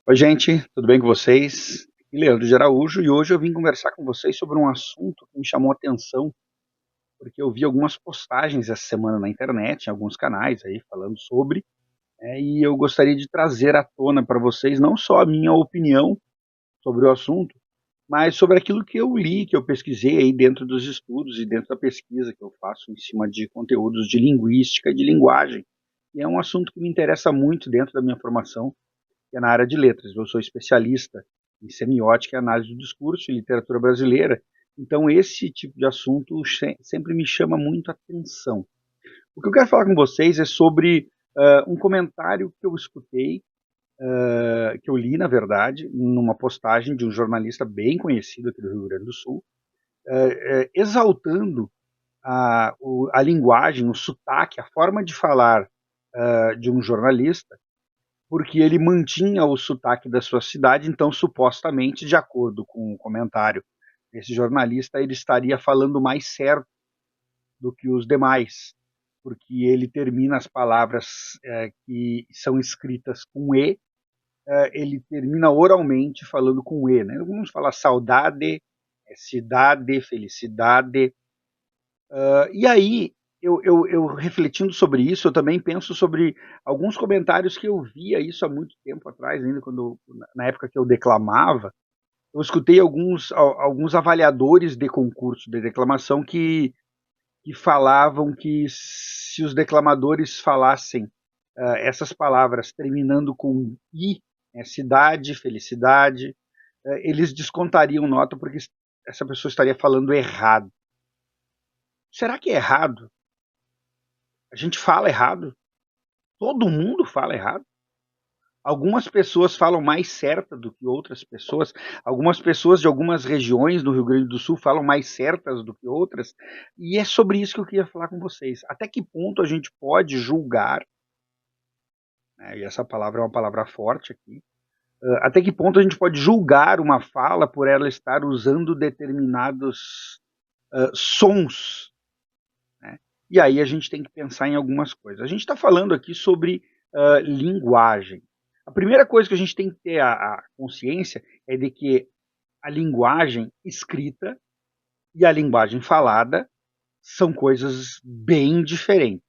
Oi, gente, tudo bem com vocês? Aqui é Leandro de Araújo e hoje eu vim conversar com vocês sobre um assunto que me chamou a atenção, porque eu vi algumas postagens essa semana na internet, em alguns canais aí falando sobre, e eu gostaria de trazer à tona para vocês não só a minha opinião sobre o assunto, mas sobre aquilo que eu li, que eu pesquisei aí dentro dos estudos e dentro da pesquisa que eu faço em cima de conteúdos de linguística e de linguagem. E é um assunto que me interessa muito dentro da minha formação, que é na área de letras. Eu sou especialista em semiótica e análise do discurso e literatura brasileira, então esse tipo de assunto sempre me chama muito a atenção. O que eu quero falar com vocês é sobre um comentário que eu escutei, que eu li, na verdade, numa postagem de um jornalista bem conhecido aqui do Rio Grande do Sul, exaltando a linguagem, o sotaque, a forma de falar de um jornalista, porque ele mantinha o sotaque da sua cidade, então supostamente, de acordo com o comentário desse jornalista, ele estaria falando mais certo do que os demais, porque ele termina as palavras que são escritas com E, ele termina oralmente falando com E, né? Vamos falar saudade, cidade, felicidade. E aí, eu refletindo sobre isso, eu também penso sobre alguns comentários que eu via isso há muito tempo atrás, ainda quando, na época que eu declamava, eu escutei alguns avaliadores de concurso de declamação que falavam que se os declamadores falassem essas palavras terminando com I, cidade, felicidade, eles descontariam nota porque essa pessoa estaria falando errado. Será que é errado? A gente fala errado? Todo mundo fala errado? Algumas pessoas falam mais certa do que outras pessoas. Algumas pessoas de algumas regiões do Rio Grande do Sul falam mais certas do que outras. E é sobre isso que eu queria falar com vocês. Até que ponto a gente pode julgar, né, e essa palavra é uma palavra forte aqui, até que ponto a gente pode julgar uma fala por ela estar usando determinados sons, né? E aí a gente tem que pensar em algumas coisas. A gente está falando aqui sobre linguagem. A primeira coisa que a gente tem que ter a consciência é de que a linguagem escrita e a linguagem falada são coisas bem diferentes.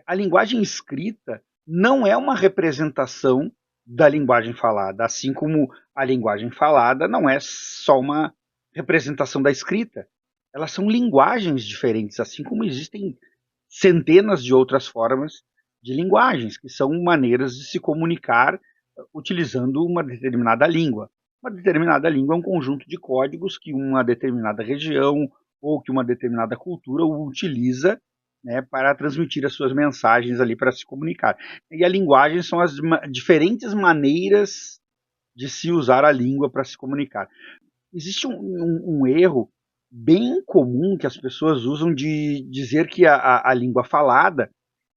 A linguagem escrita não é uma representação da linguagem falada, assim como a linguagem falada não é só uma representação da escrita. Elas são linguagens diferentes, assim como existem centenas de outras formas de linguagens, que são maneiras de se comunicar utilizando uma determinada língua. Uma determinada língua é um conjunto de códigos que uma determinada região ou que uma determinada cultura utiliza, né, para transmitir as suas mensagens ali para se comunicar. E a linguagem são as diferentes maneiras de se usar a língua para se comunicar. Existe um erro bem comum que as pessoas usam de dizer que a língua falada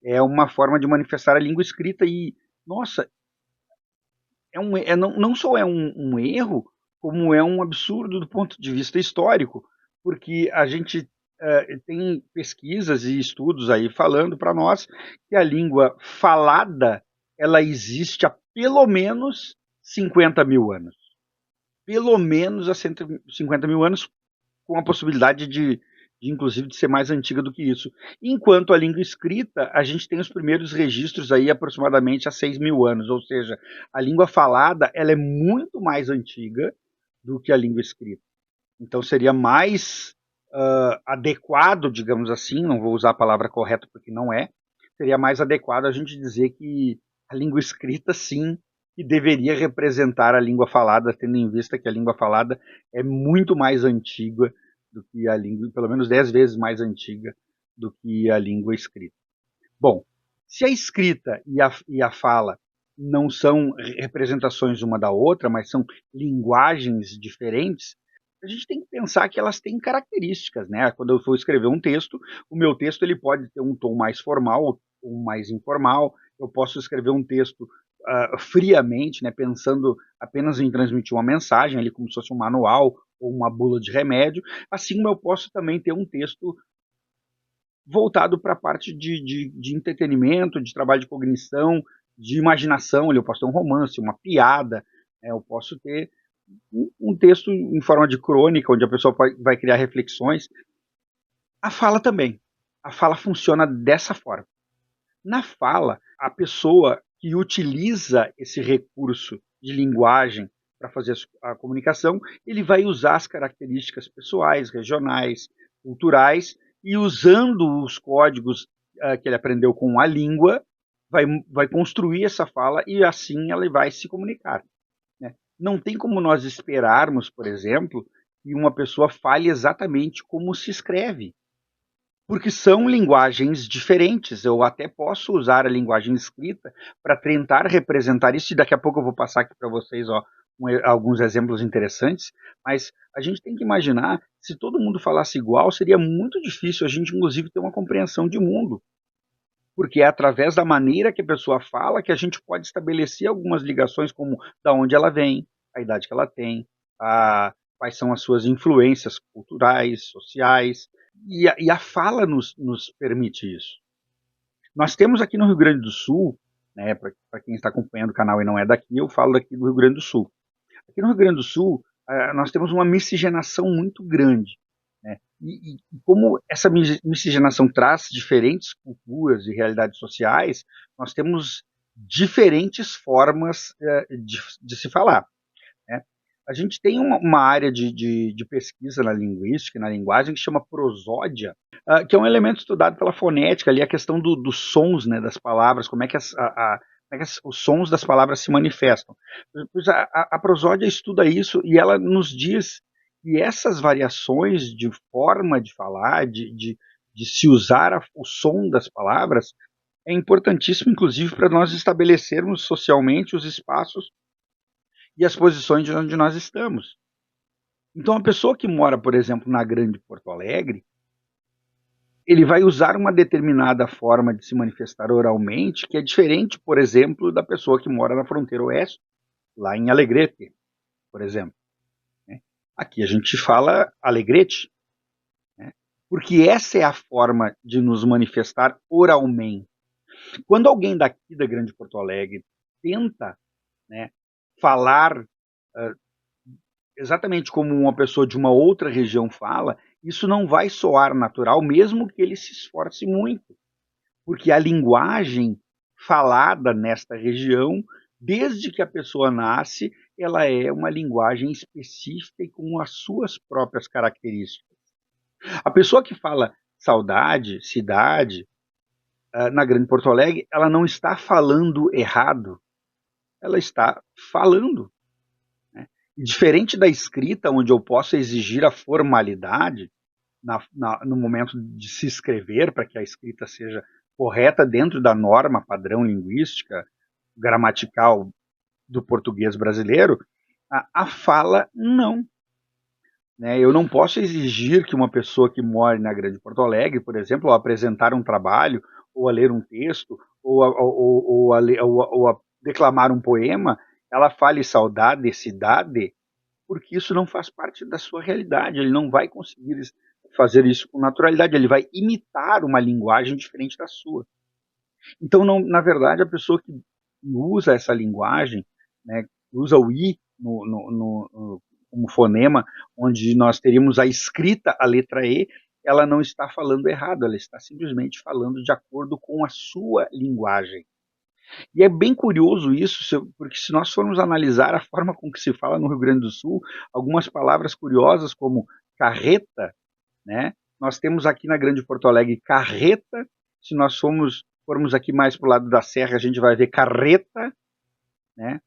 é uma forma de manifestar a língua escrita e, nossa, não só é um erro, como é um absurdo do ponto de vista histórico, porque a gente tem pesquisas e estudos aí falando para nós que a língua falada ela existe há pelo menos 50 mil anos. Pelo menos há 150 mil anos, com a possibilidade de inclusive de ser mais antiga do que isso. Enquanto a língua escrita, a gente tem os primeiros registros aí aproximadamente há 6 mil anos, ou seja, a língua falada ela é muito mais antiga do que a língua escrita. Então seria mais adequado, digamos assim, não vou usar a palavra correta porque não é, seria mais adequado a gente dizer que a língua escrita sim que deveria representar a língua falada, tendo em vista que a língua falada é muito mais antiga do que a língua, pelo menos 10 vezes mais antiga do que a língua escrita. Bom, se a escrita e a fala não são representações uma da outra, mas são linguagens diferentes, a gente tem que pensar que elas têm características, né? Quando eu for escrever um texto, o meu texto ele pode ter um tom mais formal ou mais informal. Eu posso escrever um texto friamente, né? Pensando apenas em transmitir uma mensagem, ali como se fosse um manual ou uma bula de remédio. Assim como eu posso também ter um texto voltado para a parte de entretenimento, de trabalho de cognição, de imaginação, eu posso ter um romance, uma piada, né, eu posso ter um texto em forma de crônica, onde a pessoa vai criar reflexões. A fala também. A fala funciona dessa forma. Na fala, a pessoa que utiliza esse recurso de linguagem para fazer a comunicação, ele vai usar as características pessoais, regionais, culturais, e usando os códigos que ele aprendeu com a língua, vai construir essa fala e assim ela vai se comunicar. Né? Não tem como nós esperarmos, por exemplo, que uma pessoa fale exatamente como se escreve, porque são linguagens diferentes. Eu até posso usar a linguagem escrita para tentar representar isso, e daqui a pouco eu vou passar aqui para vocês alguns exemplos interessantes, mas a gente tem que imaginar, se todo mundo falasse igual, seria muito difícil a gente, inclusive, ter uma compreensão de mundo, porque é através da maneira que a pessoa fala que a gente pode estabelecer algumas ligações, como da onde ela vem, a idade que ela tem, quais são as suas influências culturais, sociais, e a fala nos permite isso. Nós temos aqui no Rio Grande do Sul, né, para quem está acompanhando o canal e não é daqui, eu falo daqui do Rio Grande do Sul. Aqui no Rio Grande do Sul, nós temos uma miscigenação muito grande. Né? E como essa miscigenação traz diferentes culturas e realidades sociais, nós temos diferentes formas de se falar. Né? A gente tem uma área de pesquisa na linguística, na linguagem, que chama prosódia, que é um elemento estudado pela fonética, ali a questão dos sons, né, das palavras, como é que os sons das palavras se manifestam. Pois a prosódia estuda isso e ela nos diz que essas variações de forma de falar, de se usar o som das palavras, é importantíssimo, inclusive, para nós estabelecermos socialmente os espaços e as posições de onde nós estamos. Então, a pessoa que mora, por exemplo, na Grande Porto Alegre, ele vai usar uma determinada forma de se manifestar oralmente, que é diferente, por exemplo, da pessoa que mora na fronteira oeste, lá em Alegrete, por exemplo. Né? Aqui a gente fala alegrete, né? Porque essa é a forma de nos manifestar oralmente. Quando alguém daqui da Grande Porto Alegre tenta, né, falar exatamente como uma pessoa de uma outra região fala, isso não vai soar natural, mesmo que ele se esforce muito, porque a linguagem falada nesta região, desde que a pessoa nasce, ela é uma linguagem específica e com as suas próprias características. A pessoa que fala saudade, cidade, na Grande Porto Alegre, ela não está falando errado, ela está falando. Diferente da escrita, onde eu posso exigir a formalidade no momento de se escrever, para que a escrita seja correta dentro da norma padrão linguística, gramatical do português brasileiro, a fala não. Né? Eu não posso exigir que uma pessoa que mora na Grande Porto Alegre, por exemplo, ao apresentar um trabalho, ou a ler um texto, ou a declamar um poema, ela fale saudade, cidade, porque isso não faz parte da sua realidade. Ele não vai conseguir fazer isso com naturalidade. Ele vai imitar uma linguagem diferente da sua. Então, não, na verdade, a pessoa que usa essa linguagem, né, usa o i como fonema, onde nós teríamos a escrita, a letra e, ela não está falando errado, ela está simplesmente falando de acordo com a sua linguagem. E é bem curioso isso, porque se nós formos analisar a forma com que se fala no Rio Grande do Sul, algumas palavras curiosas como carreta, né? Nós temos aqui na Grande Porto Alegre carreta, se nós formos aqui mais para o lado da serra, a gente vai ver carreta, né?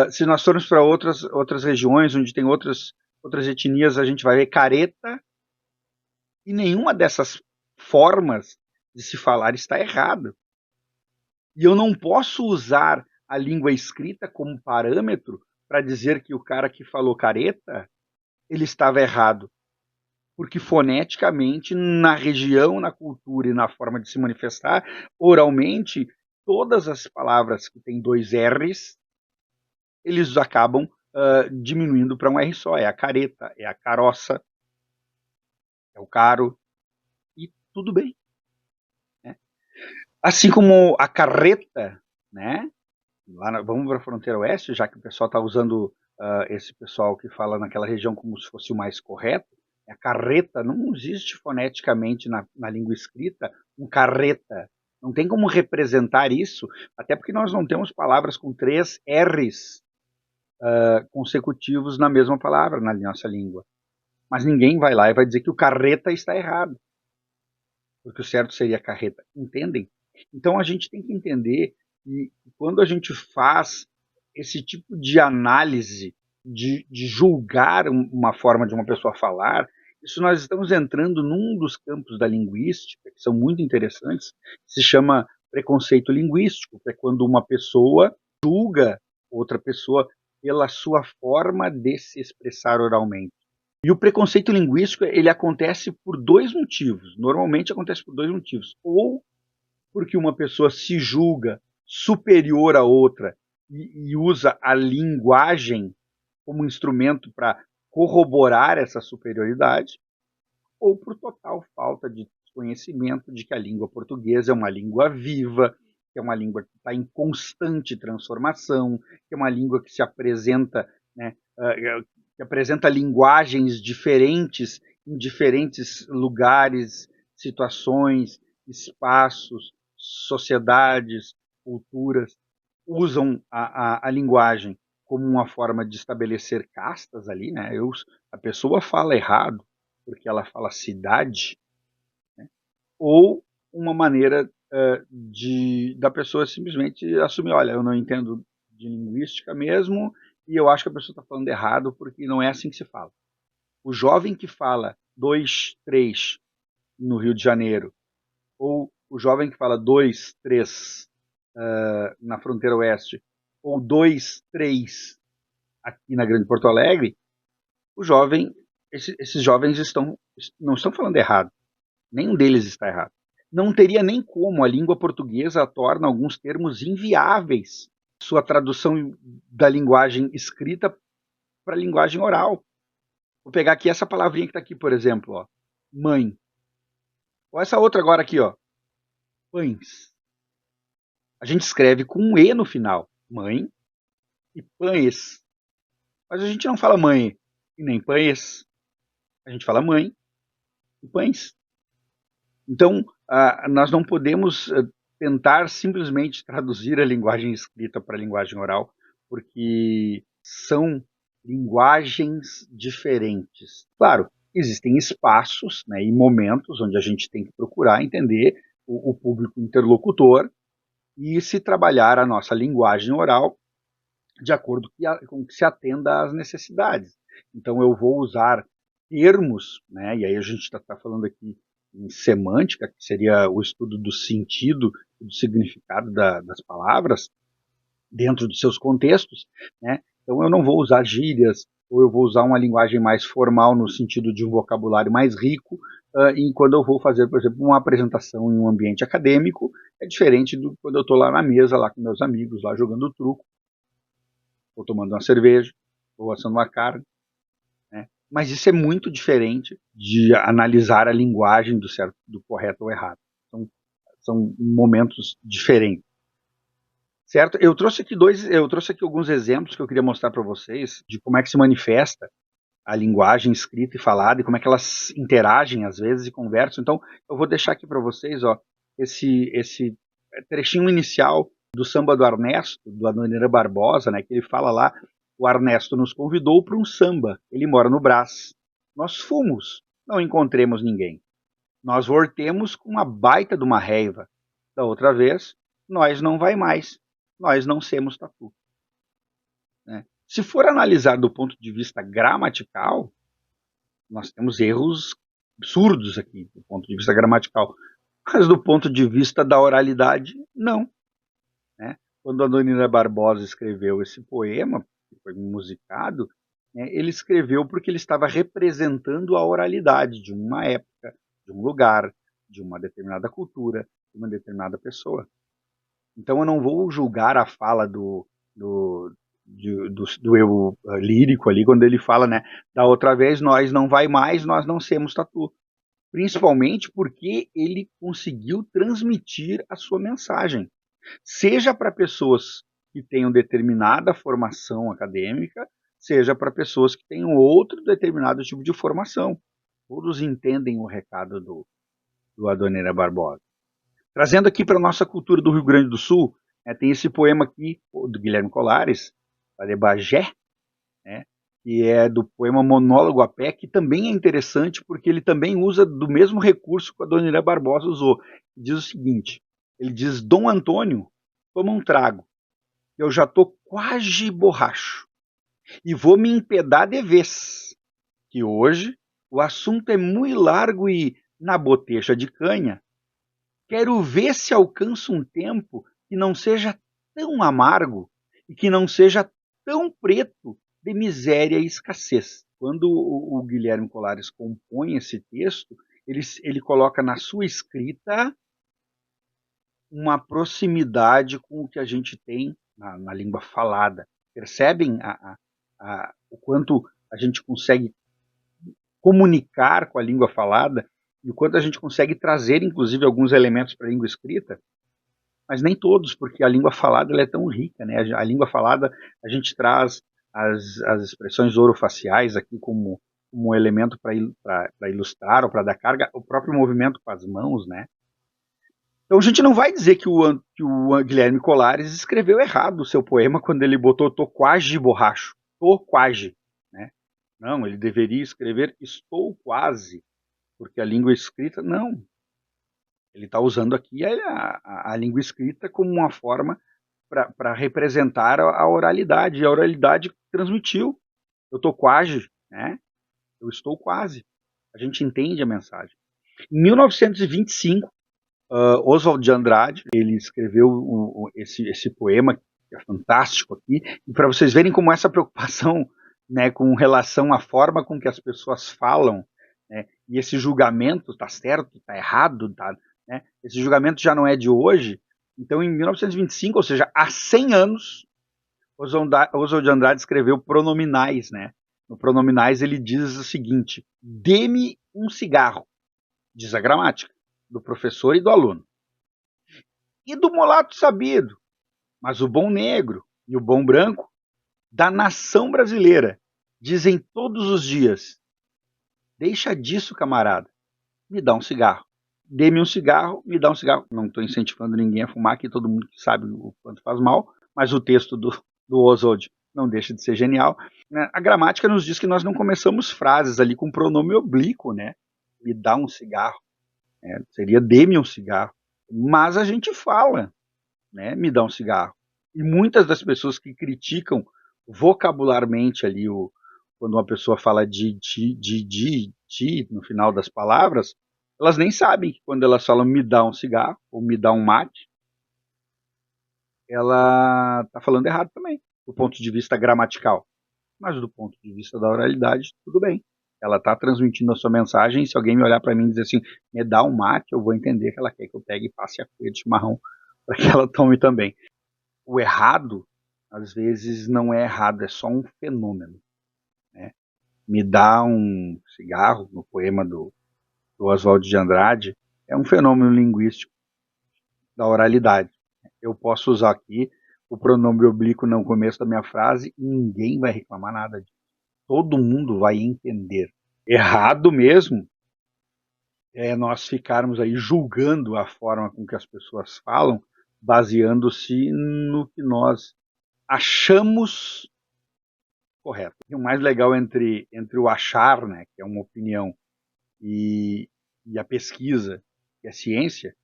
Se nós formos para outras regiões, onde tem outras etnias, a gente vai ver careta, e nenhuma dessas formas de se falar está errado. E eu não posso usar a língua escrita como parâmetro para dizer que o cara que falou careta, ele estava errado. Porque foneticamente, na região, na cultura e na forma de se manifestar, oralmente, todas as palavras que têm dois R's, eles acabam diminuindo para um R só. É a careta, é a caroça, é o caro, e tudo bem. Né? Assim como a carreta, né? Vamos para a fronteira oeste, já que o pessoal está usando esse pessoal que fala naquela região como se fosse o mais correto. A carreta não existe foneticamente na língua escrita um carreta. Não tem como representar isso, até porque nós não temos palavras com 3 R's consecutivos na mesma palavra na nossa língua. Mas ninguém vai lá e vai dizer que o carreta está errado, porque o certo seria carreta. Entendem? Então a gente tem que entender que quando a gente faz esse tipo de análise, de julgar uma forma de uma pessoa falar, isso nós estamos entrando num dos campos da linguística, que são muito interessantes, que se chama preconceito linguístico, que é quando uma pessoa julga outra pessoa pela sua forma de se expressar oralmente. E o preconceito linguístico, ele acontece por 2 motivos. Normalmente acontece por 2 motivos. Ou porque uma pessoa se julga superior a outra e usa a linguagem como instrumento para corroborar essa superioridade, ou por total falta de conhecimento de que a língua portuguesa é uma língua viva, que é uma língua que está em constante transformação, que é uma língua que se apresenta, né, que apresenta linguagens diferentes em diferentes lugares, situações, espaços, sociedades, culturas, usam a linguagem como uma forma de estabelecer castas ali, né? A pessoa fala errado porque ela fala cidade, né? Ou uma maneira da pessoa simplesmente assumir, olha, eu não entendo de linguística mesmo e eu acho que a pessoa está falando errado porque não é assim que se fala. O jovem que fala 2, 3 no Rio de Janeiro, ou o jovem que fala 2, 3 na fronteira oeste, ou 2, 3 aqui na Grande Porto Alegre, esses jovens não estão falando errado. Nenhum deles está errado. Não teria nem como a língua portuguesa torna alguns termos inviáveis sua tradução da linguagem escrita para a linguagem oral. Vou pegar aqui essa palavrinha que está aqui, por exemplo, ó, mãe. Ou essa outra agora aqui, ó, pães. A gente escreve com um E no final, mãe e pães. Mas a gente não fala mãe e nem pães. A gente fala mãe e pães. Então, nós não podemos tentar simplesmente traduzir a linguagem escrita para a linguagem oral, porque são linguagens diferentes. Claro, existem espaços, né, e momentos onde a gente tem que procurar entender o público interlocutor e se trabalhar a nossa linguagem oral de acordo com que se atenda às necessidades. Então, eu vou usar termos, né, e aí a gente está falando aqui em semântica, que seria o estudo do sentido e do significado das palavras dentro de seus contextos, né? Então eu não vou usar gírias, ou eu vou usar uma linguagem mais formal no sentido de um vocabulário mais rico, e quando eu vou fazer, por exemplo, uma apresentação em um ambiente acadêmico, é diferente do quando eu estou lá na mesa, lá com meus amigos, lá jogando truco, ou tomando uma cerveja, ou assando uma carne, né? Mas isso é muito diferente de analisar a linguagem do certo, do correto ou errado. São momentos diferentes. Certo? Eu trouxe aqui alguns exemplos que eu queria mostrar para vocês de como é que se manifesta a linguagem escrita e falada e como é que elas interagem às vezes e conversam. Então, eu vou deixar aqui para vocês, ó, esse trechinho inicial do samba do Ernesto, do Adoniran Barbosa, né, que ele fala lá, o Ernesto nos convidou para um samba, ele mora no Brás. Nós fomos, não encontremos ninguém. Nós voltemos com uma baita de uma reiva. Da outra vez, nós não vai mais. Nós não semos tatu. Né? Se for analisar do ponto de vista gramatical, nós temos erros absurdos aqui, do ponto de vista gramatical. Mas do ponto de vista da oralidade, não. Né? Quando a Adoniran Barbosa escreveu esse poema, que foi musicado, né, ele escreveu porque ele estava representando a oralidade de uma época, de um lugar, de uma determinada cultura, de uma determinada pessoa. Então eu não vou julgar a fala do eu lírico ali, quando ele fala, né, da outra vez nós não vai mais, nós não semos tatu. Principalmente porque ele conseguiu transmitir a sua mensagem. seja para pessoas que tenham determinada formação acadêmica, seja para pessoas que tenham outro determinado tipo de formação. Todos entendem o recado do Adoniran Barbosa. Trazendo aqui para a nossa cultura do Rio Grande do Sul, tem esse poema aqui do Guilherme Colares, de Bagé, né, que é do poema Monólogo a Pé, que também é interessante porque ele também usa do mesmo recurso que o Adoniran Barbosa usou. Diz o seguinte, ele diz: Dom Antônio, toma um trago, eu já tô quase borracho, e vou me empedar de vez, que hoje o assunto é muito largo e, na boteja de canha, quero ver se alcanço um tempo que não seja tão amargo e que não seja tão preto de miséria e escassez. Quando o Guilherme Colares compõe esse texto, ele coloca na sua escrita uma proximidade com o que a gente tem na língua falada. Percebem o quanto a gente consegue comunicar com a língua falada e o quanto a gente consegue trazer, inclusive, alguns elementos para a língua escrita, mas nem todos, porque a língua falada ela é tão rica, né? A língua falada, a gente traz as expressões orofaciais aqui como um elemento para ilustrar ou para dar carga, o próprio movimento com as mãos, né? Então a gente não vai dizer que o Guilherme Colares escreveu errado o seu poema quando ele botou "tô quase borracho", "tô quase", né? Não, ele deveria escrever "estou quase", porque a língua escrita, não. Ele está usando aqui a língua escrita como uma forma para representar a oralidade, e a oralidade transmitiu. Eu estou quase, né? Eu estou quase. A gente entende a mensagem. Em 1925, Oswald de Andrade, ele escreveu esse poema, que é fantástico aqui, e para vocês verem como essa preocupação, né, com relação à forma com que as pessoas falam, né, e esse julgamento, está certo, está errado, né, esse julgamento já não é de hoje. Então, em 1925, ou seja, há 100 anos, Oswald de Andrade escreveu Pronominais, né? No Pronominais ele diz o seguinte: dê-me um cigarro, diz a gramática, do professor e do aluno. E do mulato sabido, mas o bom negro e o bom branco, da nação brasileira, dizem todos os dias: deixa disso, camarada, me dá um cigarro. Dê-me um cigarro, me dá um cigarro. Não estou incentivando ninguém a fumar, que todo mundo sabe o quanto faz mal, mas o texto do Oswald não deixa de ser genial. A gramática nos diz que nós não começamos frases ali com pronome oblíquo, né? Me dá um cigarro. Seria dê-me um cigarro. Mas a gente fala, né? Me dá um cigarro. E muitas das pessoas que criticam vocabularmente ali quando uma pessoa fala de no final das palavras, elas nem sabem que quando elas falam me dá um cigarro ou me dá um mate, ela está falando errado também, do ponto de vista gramatical. Mas do ponto de vista da oralidade, tudo bem. Ela está transmitindo a sua mensagem, e se alguém me olhar para mim e dizer assim, me dá um mate, eu vou entender que ela quer que eu pegue e passe a colher de chimarrão para que ela tome também. O errado, às vezes, não é errado, é só um fenômeno. Né? Me dá um cigarro, no poema do Oswald de Andrade, é um fenômeno linguístico da oralidade. Eu posso usar aqui o pronome oblíquo no começo da minha frase e ninguém vai reclamar nada disso. Todo mundo vai entender. Errado mesmo é nós ficarmos aí julgando a forma com que as pessoas falam, baseando-se no que nós achamos correto. E o mais legal entre o achar, né, que é uma opinião, e a pesquisa, que é a ciência,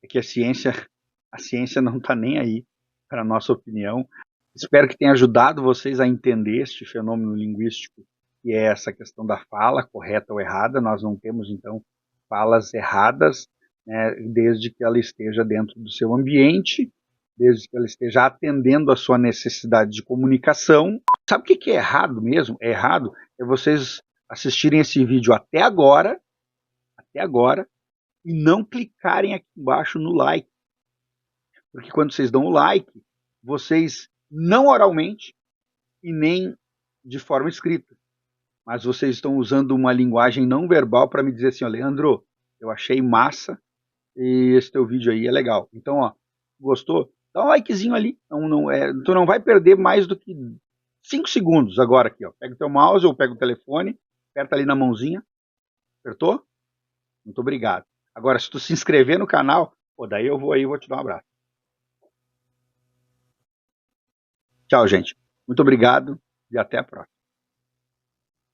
é que a ciência não está nem aí para a nossa opinião. Espero que tenha ajudado vocês a entender este fenômeno linguístico, que é essa questão da fala, correta ou errada. Nós não temos, então, falas erradas, né, desde que ela esteja dentro do seu ambiente, desde que ela esteja atendendo a sua necessidade de comunicação. Sabe o que é errado mesmo? É errado é vocês assistirem esse vídeo até agora, e não clicarem aqui embaixo no like. Porque quando vocês dão o like, vocês não oralmente e nem de forma escrita, mas vocês estão usando uma linguagem não verbal para me dizer assim, ó, Leandro, eu achei massa e esse teu vídeo aí é legal. Então, ó, gostou? Dá um likezinho ali. Tu não vai perder mais do que 5 segundos agora aqui, ó. Pega o teu mouse ou pega o telefone, aperta ali na mãozinha. Apertou? Muito obrigado. Agora, se tu se inscrever no canal, pô, daí eu vou aí, vou te dar um abraço. Tchau, gente. Muito obrigado e até a próxima.